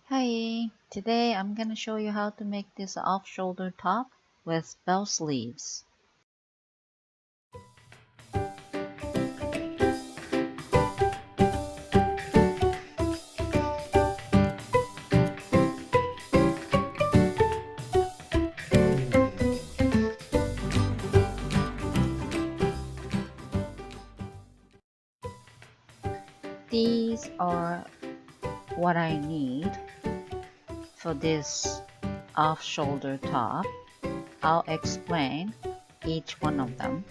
Hi, today I'm gonna show you how to make this off-shoulder top with bell sleeves. These are what I need for this off-shoulder top. I'll explain each one of them.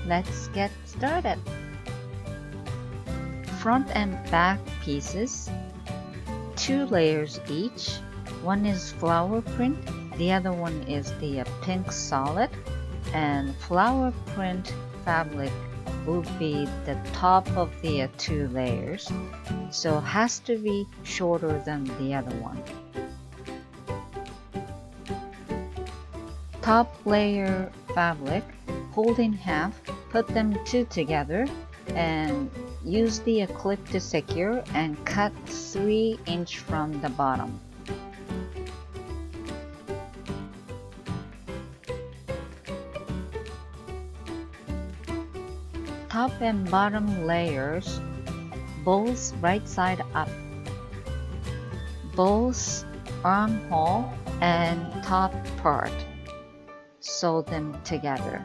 Let's get started. Front and back pieces, 2 layers each. One is flower print, the other one is the pink solid, and flower print fabric will be the top of the 2 layers, so has to be shorter than the other one. Top layer fabric, fold in half, put them 2 together, and use the clip to secure and cut 3 inch from the bottom. Top and bottom layers, both right side up. Both armhole and top part, sew them together.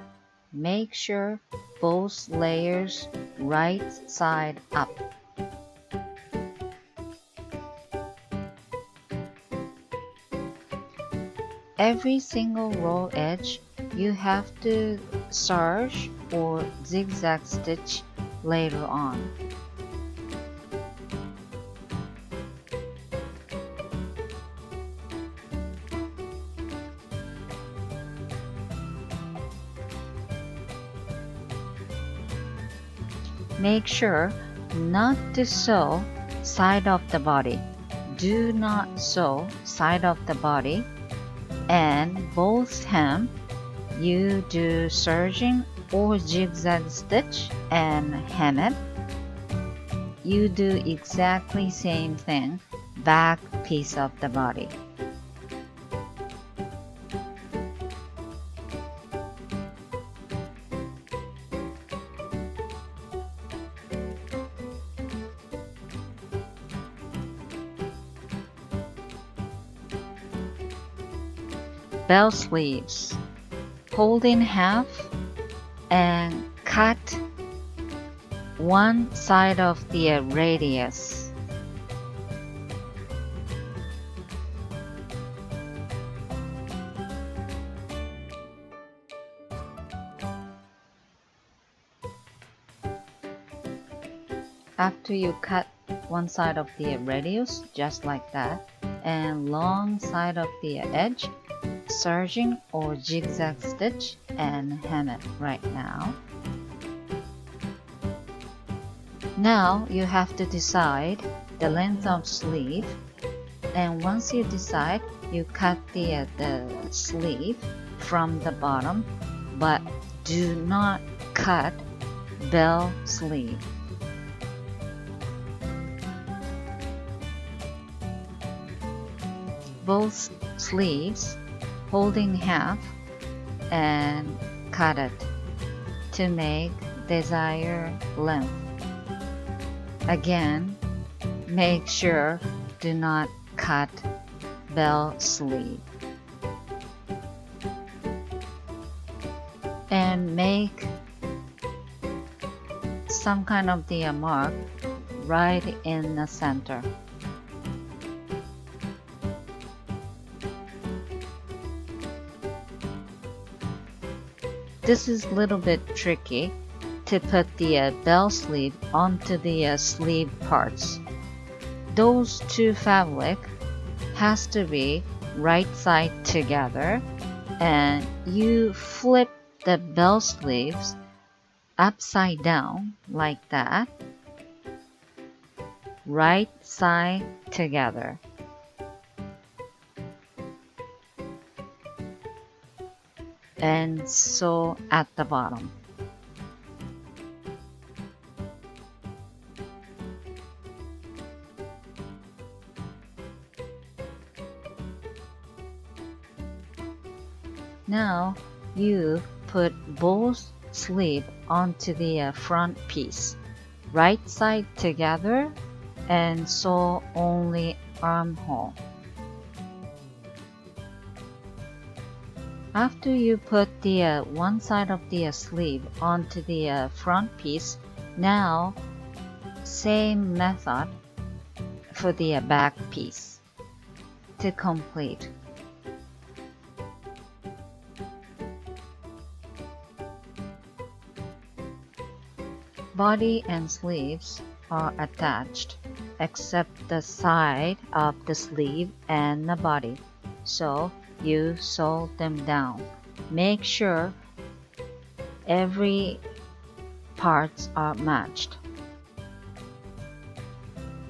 Make sure both layers right side up. Every single row edge you have to serge or zigzag stitch later on. Make sure not to sew side of the body. Do not sew side of the body, and both hem you do serging or zigzag stitch and hem it. You do exactly same thing back piece of the body. Bell sleeves, fold in half and cut one side of the radius. After you cut one side of the radius, just like that, and long side of the edge, serging or zigzag stitch and hem it right now. Now you have to decide the length of sleeve, and once you decide, you cut the sleeve from the bottom, but do not cut bell sleeve. Both sleeves fold in half and cut it to make desired length. Again, make sure do not cut bell sleeve. And make some kind of the mark right in the center. This is a little bit tricky to put the bell sleeve onto the sleeve parts. Those 2 fabric has to be right side together, and you flip the bell sleeves upside down like that, right side together. And sew at the bottom. Now you put both sleeve onto the front piece, right side together, and sew only armhole. After you put the one side of the sleeve onto the front piece, now same method for the back piece to complete. Body and sleeves are attached except the side of the sleeve and the body, so you sew them down. Make sure every parts are matched.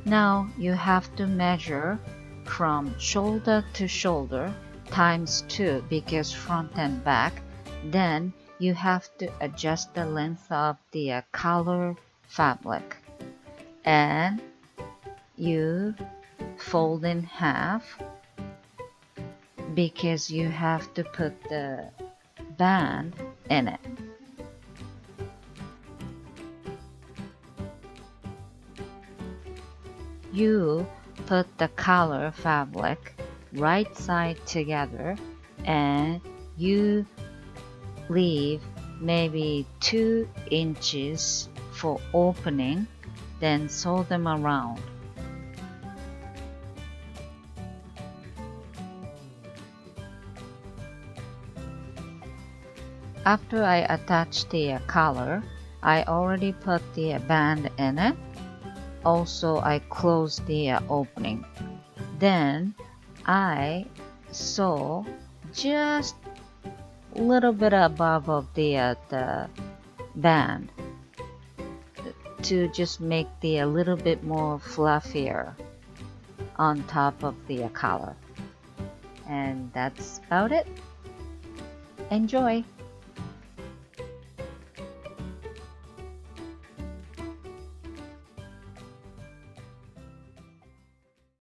Now you have to measure from shoulder to shoulder times 2 because front and back. Then you have to adjust the length of the collar fabric, and you fold in half because you have to put the band in it. You put the collar fabric right side together and you leave maybe 2 inches for opening, then sew them around. After I attach the collar, I already put the band in it. Also, I close the opening. Then I sew just a little bit above of the band to just make the a little bit more fluffier on top of the collar. And that's about it. Enjoy!